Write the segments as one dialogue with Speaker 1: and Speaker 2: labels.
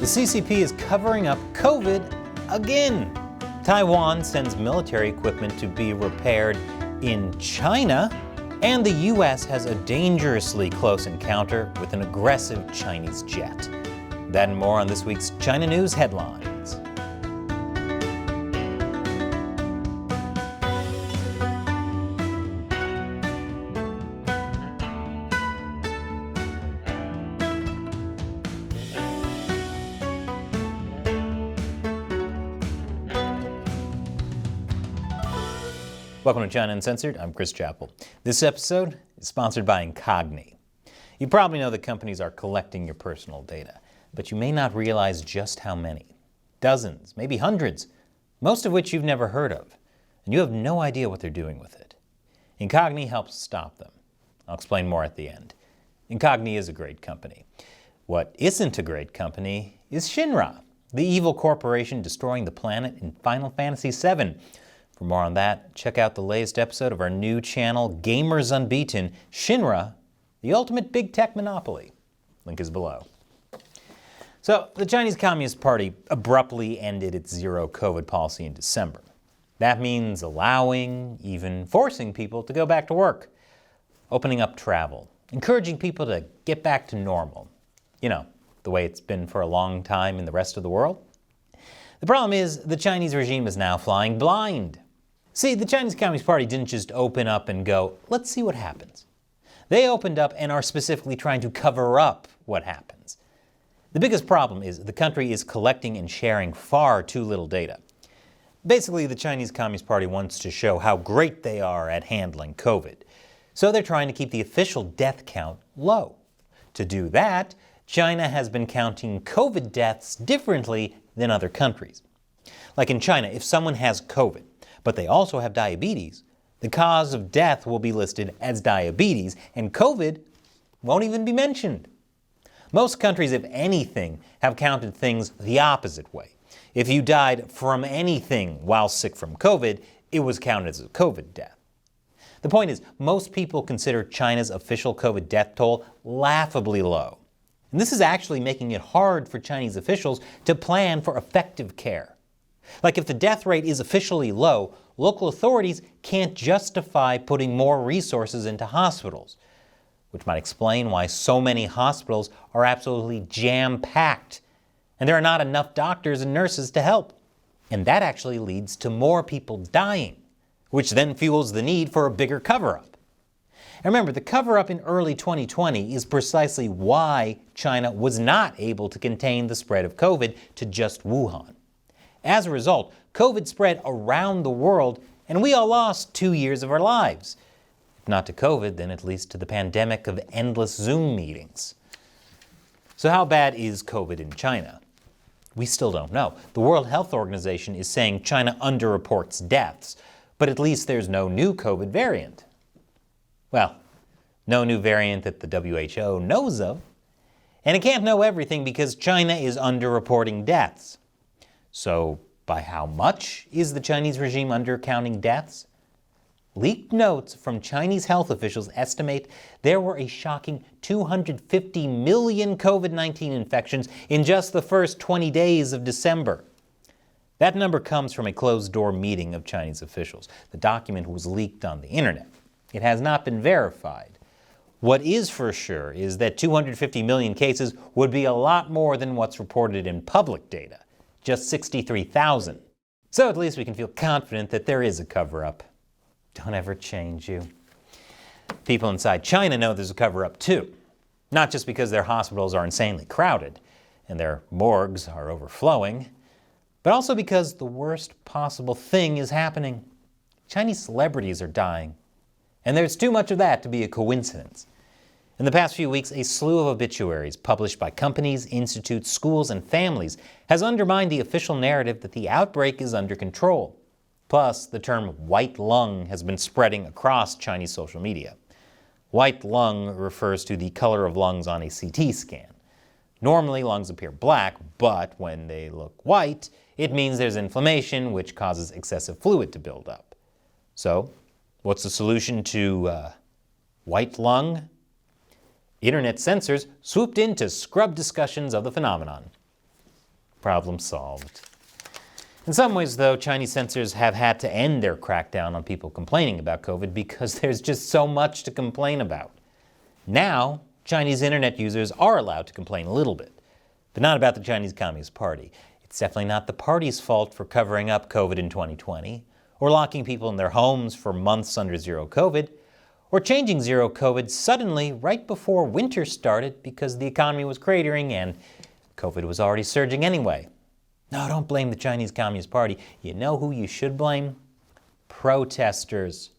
Speaker 1: The CCP is covering up COVID again. Taiwan sends military equipment to be repaired in China, and the US has a dangerously close encounter with an aggressive Chinese jet. That and more on this week's China News headlines. Welcome to China Uncensored. I'm Chris Chappell. This episode is sponsored by Incogni. You probably know that companies are collecting your personal data, but you may not realize just how many. Dozens, maybe hundreds, most of which you've never heard of, and you have no idea what they're doing with it. Incogni helps stop them. I'll explain more at the end. Incogni is a great company. What isn't a great company is Shinra, the evil corporation destroying the planet in Final Fantasy VII. For more on that, check out the latest episode of our new channel, Gamers Unbeaten, Shinra, the ultimate big tech monopoly. Link is below. So, the Chinese Communist Party abruptly ended its zero COVID policy in December. That means allowing, even forcing people to go back to work, opening up travel, encouraging people to get back to normal. You know, the way it's been for a long time in the rest of the world. The problem is the Chinese regime is now flying blind. See, the Chinese Communist Party didn't just open up and go, let's see what happens. They opened up and are specifically trying to cover up what happens. The biggest problem is the country is collecting and sharing far too little data. Basically, the Chinese Communist Party wants to show how great they are at handling COVID. So they're trying to keep the official death count low. To do that, China has been counting COVID deaths differently than other countries. Like in China, if someone has COVID, but they also have diabetes, the cause of death will be listed as diabetes, and COVID won't even be mentioned. Most countries, if anything, have counted things the opposite way. If you died from anything while sick from COVID, it was counted as a COVID death. The point is, most people consider China's official COVID death toll laughably low. And this is actually making it hard for Chinese officials to plan for effective care. Like if the death rate is officially low, local authorities can't justify putting more resources into hospitals, which might explain why so many hospitals are absolutely jam-packed, and there are not enough doctors and nurses to help. And that actually leads to more people dying, which then fuels the need for a bigger cover-up. And remember, the cover-up in early 2020 is precisely why China was not able to contain the spread of COVID to just Wuhan. As a result, COVID spread around the world, and we all lost 2 years of our lives. If not to COVID, then at least to the pandemic of endless Zoom meetings. So how bad is COVID in China? We still don't know. The World Health Organization is saying China underreports deaths, but at least there's no new COVID variant. Well, no new variant that the WHO knows of. And it can't know everything because China is underreporting deaths. So, by how much is the Chinese regime undercounting deaths? Leaked notes from Chinese health officials estimate there were a shocking 250 million COVID-19 infections in just the first 20 days of December. That number comes from a closed-door meeting of Chinese officials. The document was leaked on the internet. It has not been verified. What is for sure is that 250 million cases would be a lot more than what's reported in public data. Just 63,000. So at least we can feel confident that there is a cover-up. Don't ever change, you. People inside China know there's a cover-up too. Not just because their hospitals are insanely crowded and their morgues are overflowing, but also because the worst possible thing is happening. Chinese celebrities are dying. And there's too much of that to be a coincidence. In the past few weeks, a slew of obituaries published by companies, institutes, schools, and families has undermined the official narrative that the outbreak is under control. Plus, the term white lung has been spreading across Chinese social media. White lung refers to the color of lungs on a CT scan. Normally, lungs appear black, but when they look white, it means there's inflammation, which causes excessive fluid to build up. So, what's the solution to white lung? Internet censors swooped in to scrub discussions of the phenomenon. problem solved. In some ways, though, Chinese censors have had to end their crackdown on people complaining about COVID because there's just so much to complain about. Now, Chinese internet users are allowed to complain a little bit, but not about the Chinese Communist Party. It's definitely not the party's fault for covering up COVID in 2020, or locking people in their homes for months under zero COVID, or changing zero COVID suddenly right before winter started because the economy was cratering and COVID was already surging anyway. No, don't blame the Chinese Communist Party. You know who you should blame? Protesters.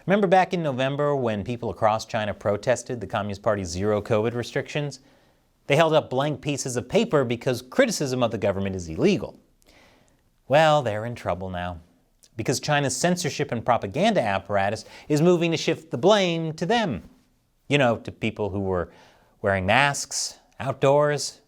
Speaker 1: Remember back in November when people across China protested the Communist Party's zero COVID restrictions? They held up blank pieces of paper because criticism of the government is illegal. Well, they're in trouble now, because China's censorship and propaganda apparatus is moving to shift the blame to them. You know, to people who were wearing masks outdoors.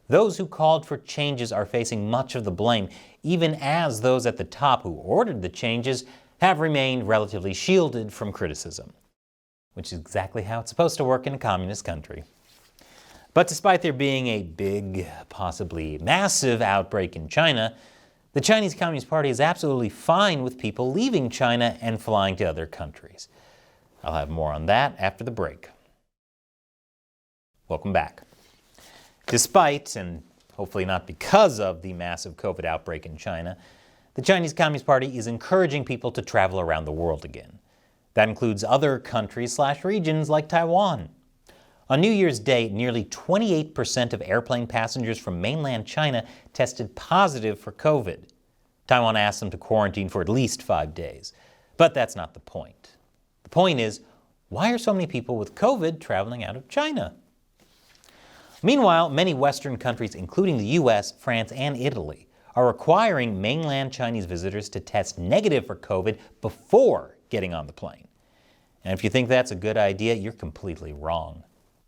Speaker 1: Those who called for changes are facing much of the blame, even as those at the top who ordered the changes have remained relatively shielded from criticism, which is exactly how it's supposed to work in a communist country. But despite there being a big, possibly massive outbreak in China, the Chinese Communist Party is absolutely fine with people leaving China and flying to other countries. I'll have more on that after the break. Welcome back. Despite, and hopefully not because of, the massive COVID outbreak in China, the Chinese Communist Party is encouraging people to travel around the world again. That includes other countries/regions like Taiwan. On New Year's Day, nearly 28% of airplane passengers from mainland China tested positive for COVID. Taiwan asked them to quarantine for at least 5 days. But that's not the point. The point is, why are so many people with COVID traveling out of China? Meanwhile, many Western countries, including the US, France, and Italy, are requiring mainland Chinese visitors to test negative for COVID before getting on the plane. And if you think that's a good idea, you're completely wrong.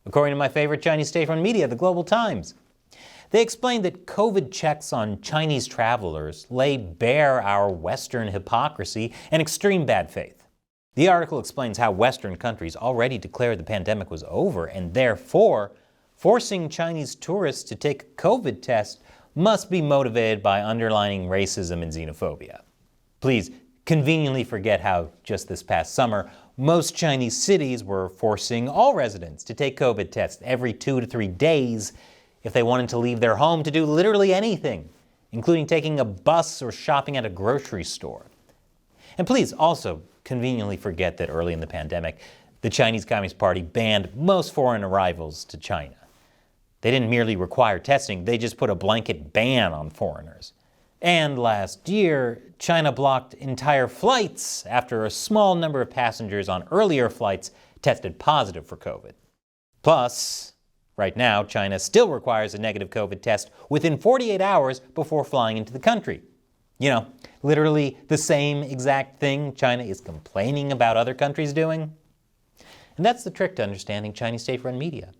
Speaker 1: According to my favorite Chinese state-run media, the Global Times, they explained that COVID checks on Chinese travelers lay bare our Western hypocrisy and extreme bad faith. The article explains how Western countries already declared the pandemic was over, and therefore, forcing Chinese tourists to take a COVID test must be motivated by underlying racism and xenophobia. Please conveniently forget how just this past summer, most Chinese cities were forcing all residents to take COVID tests every 2 to 3 days if they wanted to leave their home to do literally anything, including taking a bus or shopping at a grocery store. And please also conveniently forget that early in the pandemic, the Chinese Communist Party banned most foreign arrivals to China. They didn't merely require testing, they just put a blanket ban on foreigners. And last year, China blocked entire flights after a small number of passengers on earlier flights tested positive for COVID. Plus, right now, China still requires a negative COVID test within 48 hours before flying into the country. You know, literally the same exact thing China is complaining about other countries doing. And that's the trick to understanding Chinese state-run media.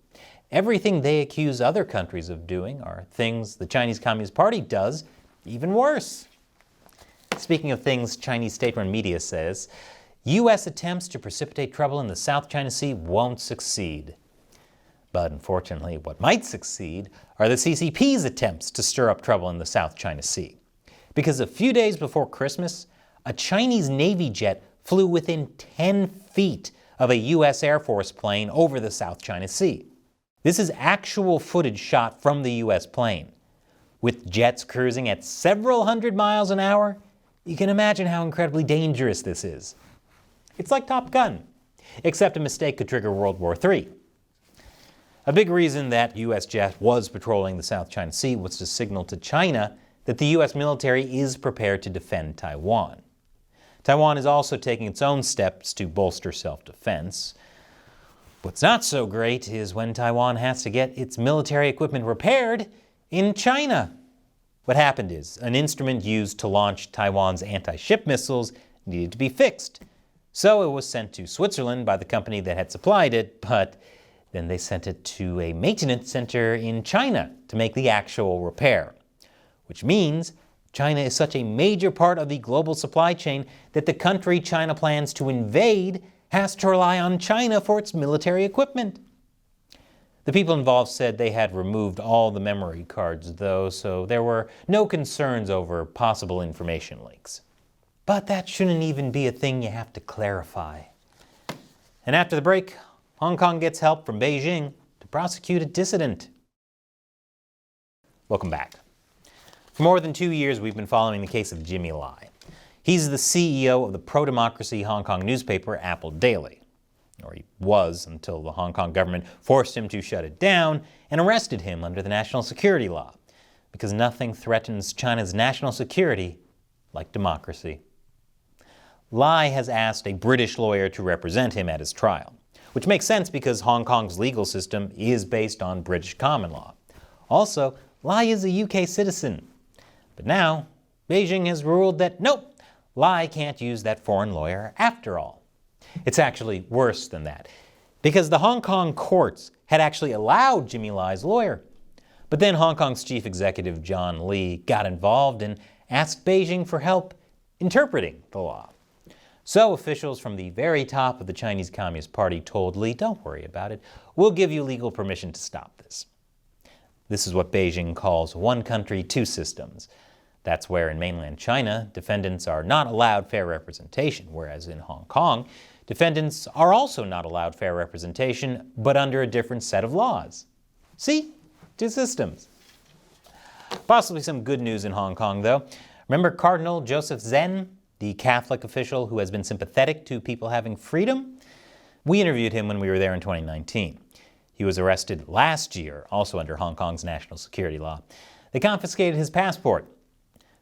Speaker 1: Everything they accuse other countries of doing are things the Chinese Communist Party does even worse. Speaking of things Chinese state-run media says, U.S. attempts to precipitate trouble in the South China Sea won't succeed. But unfortunately, what might succeed are the CCP's attempts to stir up trouble in the South China Sea. Because a few days before Christmas, a Chinese Navy jet flew within 10 feet of a U.S. Air Force plane over the South China Sea. This is actual footage shot from the U.S. plane. With jets cruising at several hundred miles an hour, you can imagine how incredibly dangerous this is. It's like Top Gun, except a mistake could trigger World War III. A big reason that U.S. jet was patrolling the South China Sea was to signal to China that the U.S. military is prepared to defend Taiwan. Taiwan is also taking its own steps to bolster self-defense. What's not so great is when Taiwan has to get its military equipment repaired in China. What happened is an instrument used to launch Taiwan's anti-ship missiles needed to be fixed. So it was sent to Switzerland by the company that had supplied it, but then they sent it to a maintenance center in China to make the actual repair. Which means China is such a major part of the global supply chain that the country China plans to invade has to rely on China for its military equipment. The people involved said they had removed all the memory cards, though, so there were no concerns over possible information leaks. But that shouldn't even be a thing you have to clarify. And after the break, Hong Kong gets help from Beijing to prosecute a dissident. Welcome back. For more than 2 years, we've been following the case of Jimmy Lai. He's the CEO of the pro-democracy Hong Kong newspaper Apple Daily. Or he was until the Hong Kong government forced him to shut it down and arrested him under the national security law, because nothing threatens China's national security like democracy. Lai has asked a British lawyer to represent him at his trial, which makes sense because Hong Kong's legal system is based on British common law. Also, Lai is a UK citizen. But now, Beijing has ruled that nope, Lai can't use that foreign lawyer after all. It's actually worse than that, because the Hong Kong courts had actually allowed Jimmy Lai's lawyer. But then Hong Kong's chief executive John Lee got involved and asked Beijing for help interpreting the law. So officials from the very top of the Chinese Communist Party told Lee, don't worry about it, we'll give you legal permission to stop this. This is what Beijing calls one country, two systems. That's where in mainland China, defendants are not allowed fair representation, whereas in Hong Kong, defendants are also not allowed fair representation, but under a different set of laws. See? Two systems. Possibly some good news in Hong Kong, though. Remember Cardinal Joseph Zen, the Catholic official who has been sympathetic to people having freedom? We interviewed him when we were there in 2019. He was arrested last year, also under Hong Kong's national security law. They confiscated his passport.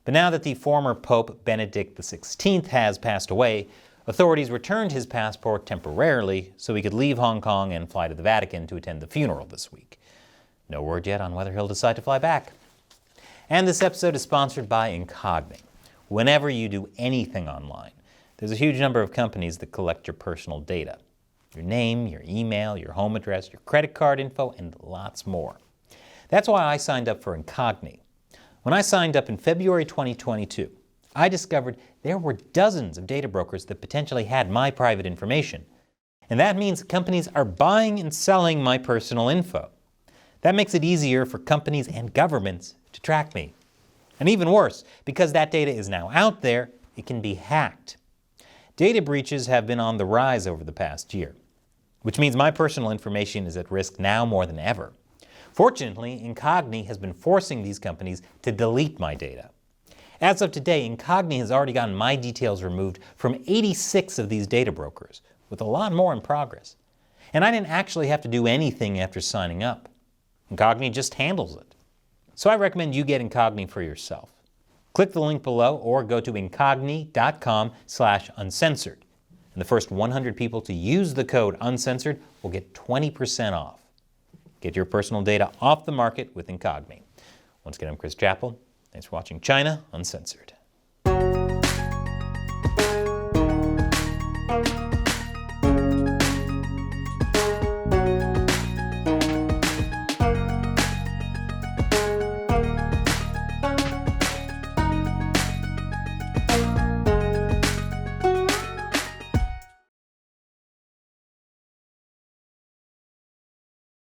Speaker 1: But now that the former Pope Benedict XVI has passed away, authorities returned his passport temporarily so he could leave Hong Kong and fly to the Vatican to attend the funeral this week. No word yet on whether he'll decide to fly back. And this episode is sponsored by Incogni. Whenever you do anything online, there's a huge number of companies that collect your personal data. Your name, your email, your home address, your credit card info, and lots more. That's why I signed up for Incogni. When I signed up in February 2022, I discovered there were dozens of data brokers that potentially had my private information. And that means companies are buying and selling my personal info. That makes it easier for companies and governments to track me. And even worse, because that data is now out there, it can be hacked. Data breaches have been on the rise over the past year, which means my personal information is at risk now more than ever. Fortunately, Incogni has been forcing these companies to delete my data. As of today, Incogni has already gotten my details removed from 86 of these data brokers, with a lot more in progress. And I didn't actually have to do anything after signing up. Incogni just handles it. So I recommend you get Incogni for yourself. Click the link below or go to incogni.com/uncensored. And the first 100 people to use the code Uncensored will get 20% off. Get your personal data off the market with Incogni. Once again, I'm Chris Chappell. Thanks for watching China Uncensored.